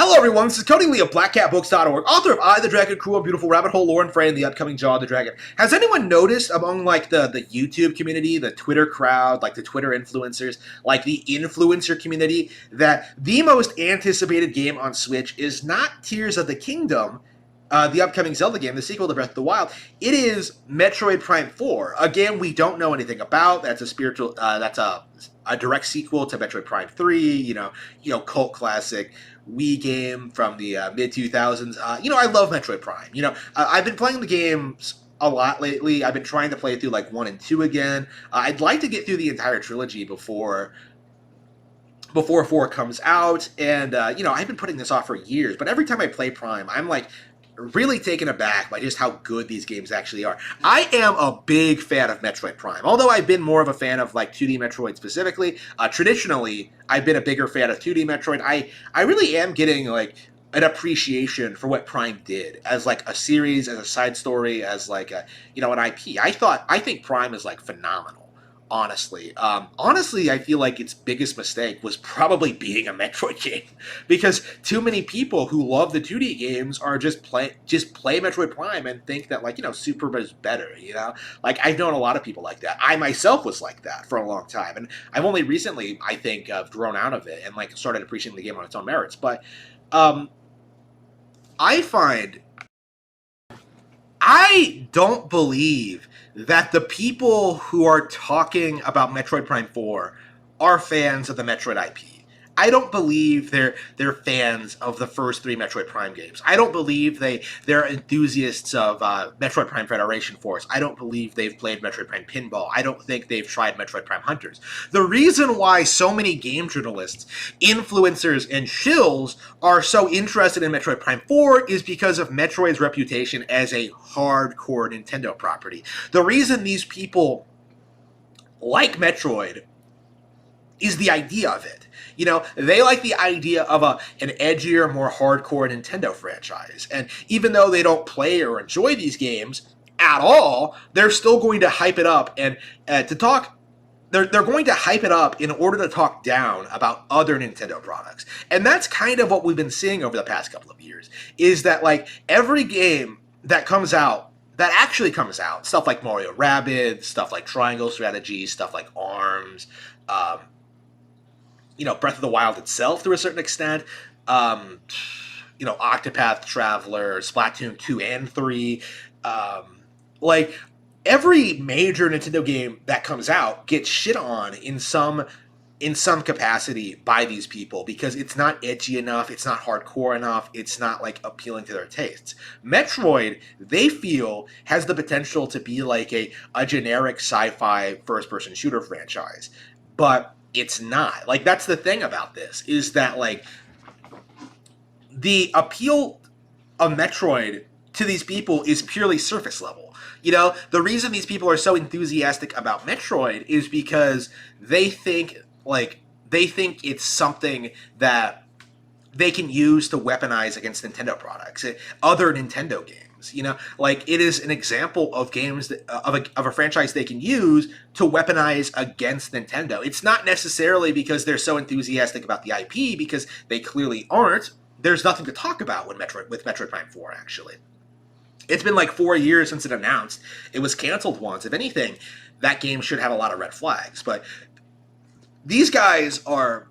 Hello everyone, this is Cody Lee of BlackCatBooks.org, author of I, the Dragon, Cruel and Beautiful Rabbit Hole Lore and Frey, and the upcoming Jaw of the Dragon. Has anyone noticed among like the YouTube community, the Twitter crowd, like the Twitter influencers, like the influencer community, that the most anticipated game on Switch is not Tears of the Kingdom, the upcoming Zelda game, the sequel to Breath of the Wild? It is Metroid Prime 4, a game we don't know anything about. That's a direct sequel to Metroid Prime 3, cult classic Wii game from the mid 2000s. I love Metroid Prime. I've been playing the games a lot lately. I've been trying to play through like 1 and 2 again. I'd like to get through the entire trilogy before 4 comes out, and I've been putting this off for years, but every time I play Prime, I'm like really taken aback by just how good these games actually are. I am a big fan of Metroid Prime, although I've been more of a fan of like 2D Metroid specifically. Traditionally, I've been a bigger fan of 2D Metroid. I really am getting like an appreciation for what Prime did as like a series, as a side story, as like an IP. I think Prime is like phenomenal. Honestly, I feel like its biggest mistake was probably being a Metroid game, because too many people who love the 2D games are just play Metroid Prime and think that Super is better. Like I've known a lot of people like that. I myself was like that for a long time, and I've only recently, I think, grown out of it and like started appreciating the game on its own merits. But I don't believe that the people who are talking about Metroid Prime 4 are fans of the Metroid IP. I don't believe they're fans of the first 3 Metroid Prime games. I don't believe they're enthusiasts of Metroid Prime Federation Force. I don't believe they've played Metroid Prime Pinball. I don't think they've tried Metroid Prime Hunters. The reason why so many game journalists, influencers, and shills are so interested in Metroid Prime 4 is because of Metroid's reputation as a hardcore Nintendo property. The reason these people like Metroid is the idea of it. They like the idea of an edgier, more hardcore Nintendo franchise. And even though they don't play or enjoy these games at all, they're still going to hype it up and to talk. They're going to hype it up in order to talk down about other Nintendo products. And that's kind of what we've been seeing over the past couple of years, is that like every game that actually comes out, stuff like Mario Rabbids, stuff like Triangle Strategy, stuff like ARMS, Breath of the Wild itself to a certain extent, Octopath Traveler, Splatoon 2 and 3, like every major Nintendo game that comes out gets shit on in some capacity by these people because it's not edgy enough, it's not hardcore enough, it's not like appealing to their tastes. Metroid, they feel, has the potential to be like a generic sci-fi first-person shooter franchise, but it's not. Like, that's the thing about this, is that like the appeal of Metroid to these people is purely surface level. The reason these people are so enthusiastic about Metroid is because they think it's something that they can use to weaponize against Nintendo products, other Nintendo games. Like it is an example of games of a franchise they can use to weaponize against Nintendo. It's not necessarily because they're so enthusiastic about the IP, because they clearly aren't. There's nothing to talk about with Metroid Prime 4, actually. It's been like 4 years since it announced. It was canceled once. If anything, that game should have a lot of red flags. But these guys are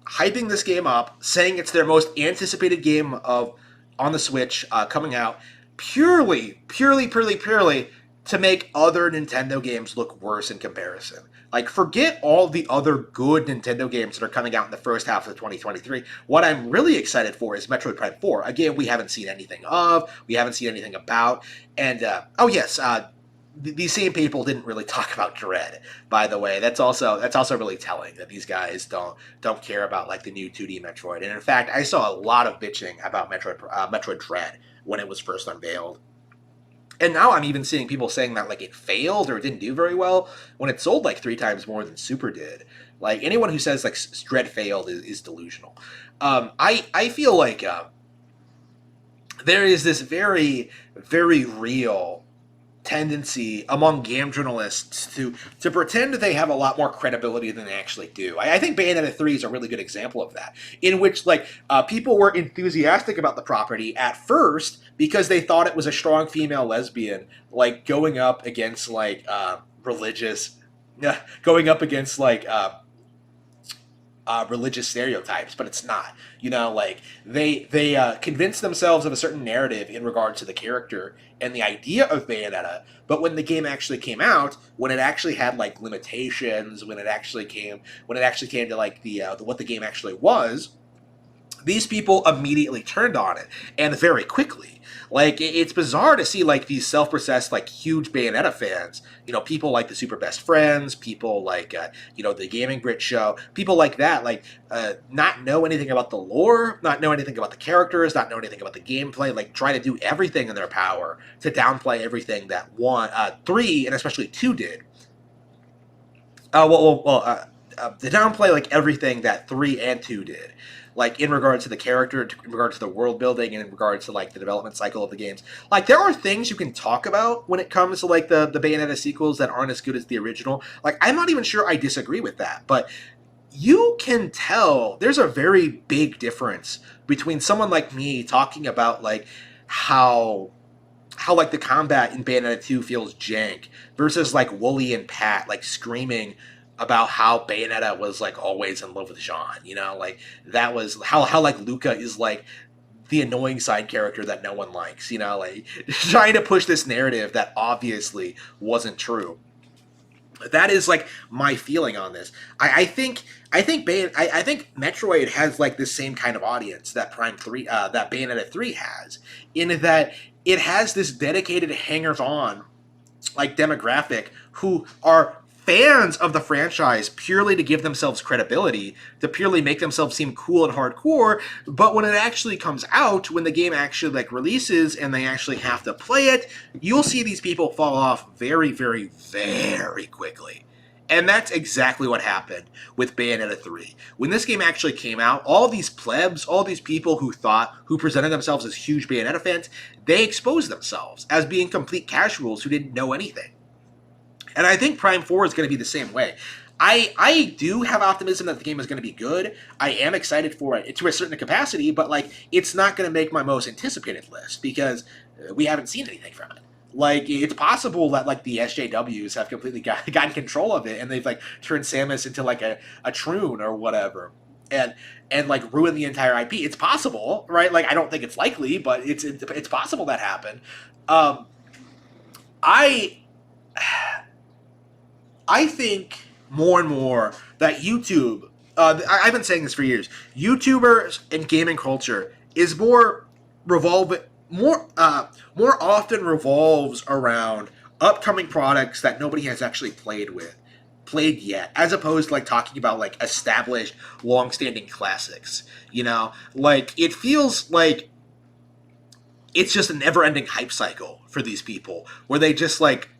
hyping this game up, saying it's their most anticipated game on the Switch coming out, purely to make other Nintendo games look worse in comparison. Like, forget all the other good Nintendo games that are coming out in the first half of 2023. What I'm really excited for is Metroid Prime 4. Again, we haven't seen anything of, we haven't seen anything about, and these same people didn't really talk about Dread, by the way. That's also really telling that these guys don't care about like the new 2D Metroid. And in fact, I saw a lot of bitching about Metroid Dread when it was first unveiled. And now I'm even seeing people saying that like it failed or it didn't do very well when it sold like 3 times more than Super did. Like anyone who says like Dread failed is delusional. I feel like there is this very, very real tendency among game journalists to pretend they have a lot more credibility than they actually do. I think Bayonetta 3 is a really good example of that, in which like people were enthusiastic about the property at first because they thought it was a strong female lesbian, like going up against like religious, going up against like religious stereotypes, but it's not. You know, like they convince themselves of a certain narrative in regard to the character and the idea of Bayonetta. But when the game actually came out, when it actually had like limitations, when it actually came to like the what the game actually was, these people immediately turned on it, and very quickly. Like it's bizarre to see like these self-professed like huge Bayonetta fans, you know, people like the Super Best Friends, people like you know, the Gaming Brit Show, people like that, like not know anything about the lore, not know anything about the characters, not know anything about the gameplay, like try to do everything in their power to downplay everything that 3 and especially 2 did. To downplay like everything that 3 and 2 did, like in regards to the character, in regards to the world building, and in regards to like the development cycle of the games. Like there are things you can talk about when it comes to like the Bayonetta sequels that aren't as good as the original. Like I'm not even sure I disagree with that, but you can tell there's a very big difference between someone like me talking about like how like the combat in Bayonetta 2 feels jank versus like Wooly and Pat like screaming about how Bayonetta was like always in love with Jean, you know, like that was how like Luca is like the annoying side character that no one likes, you know, like trying to push this narrative that obviously wasn't true. That is like my feeling on this. I think Metroid has like the same kind of audience that that Bayonetta 3 has, in that it has this dedicated hangers on like demographic who are fans of the franchise purely to give themselves credibility, to purely make themselves seem cool and hardcore. But when it actually comes out, when the game actually like releases and they actually have to play it, you'll see these people fall off very, very, very quickly. And that's exactly what happened with Bayonetta 3. When this game actually came out, all these plebs, all these people who presented themselves as huge Bayonetta fans, they exposed themselves as being complete casuals who didn't know anything. And I think Prime 4 is going to be the same way. I do have optimism that the game is going to be good. I am excited for it to a certain capacity, but like it's not going to make my most anticipated list because we haven't seen anything from it. Like it's possible that like the SJWs have completely gotten control of it and they've like turned Samus into like a troon or whatever, and like ruin the entire IP. It's possible, right? Like I don't think it's likely, but it's possible that happened. I think more and more that YouTube, I've been saying this for years, YouTubers and gaming culture is more often revolves around upcoming products that nobody has actually played yet, as opposed to like talking about like established, long-standing classics. You know, like it feels like it's just a never-ending hype cycle for these people, where they just like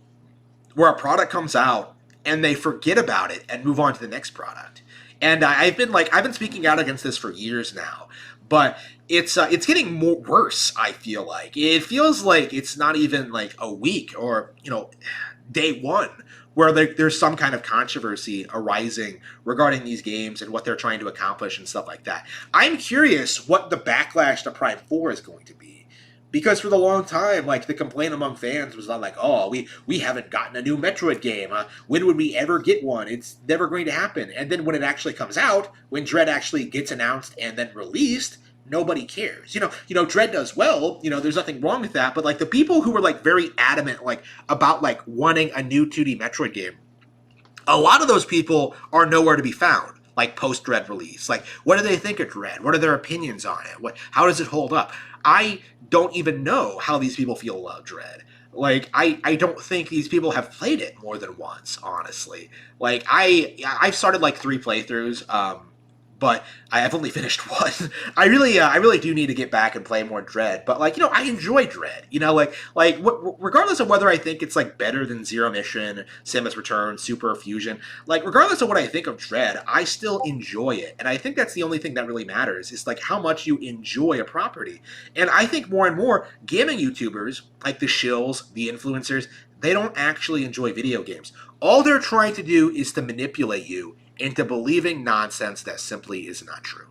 where a product comes out and they forget about it and move on to the next product. And I've been speaking out against this for years now, but it's getting more worse. I feel like it feels like it's not even like a week or day one where there's some kind of controversy arising regarding these games and what they're trying to accomplish and stuff like that. I'm curious what the backlash to Prime 4 is going to be. Because for the long time, like the complaint among fans was not like, oh, we haven't gotten a new Metroid game. When would we ever get one? It's never going to happen. And then when it actually comes out, when Dread actually gets announced and then released, nobody cares. You know, Dread does well. You know, there's nothing wrong with that. But like the people who were like very adamant like about like wanting a new 2D Metroid game, a lot of those people are nowhere to be found. Like post-Dread release. Like, what do they think of Dread? What are their opinions on it? How does it hold up? I don't even know how these people feel about Dread. Like, I don't think these people have played it more than once, honestly. Like, I've started like 3 playthroughs, but I have only finished one. I really do need to get back and play more Dread. But like, I enjoy Dread. Regardless of whether I think it's like better than Zero Mission, Samus Return, Super Fusion, like regardless of what I think of Dread, I still enjoy it. And I think that's the only thing that really matters is like how much you enjoy a property. And I think more and more gaming YouTubers, like the shills, the influencers, They don't actually enjoy video games. All they're trying to do is to manipulate you into believing nonsense that simply is not true.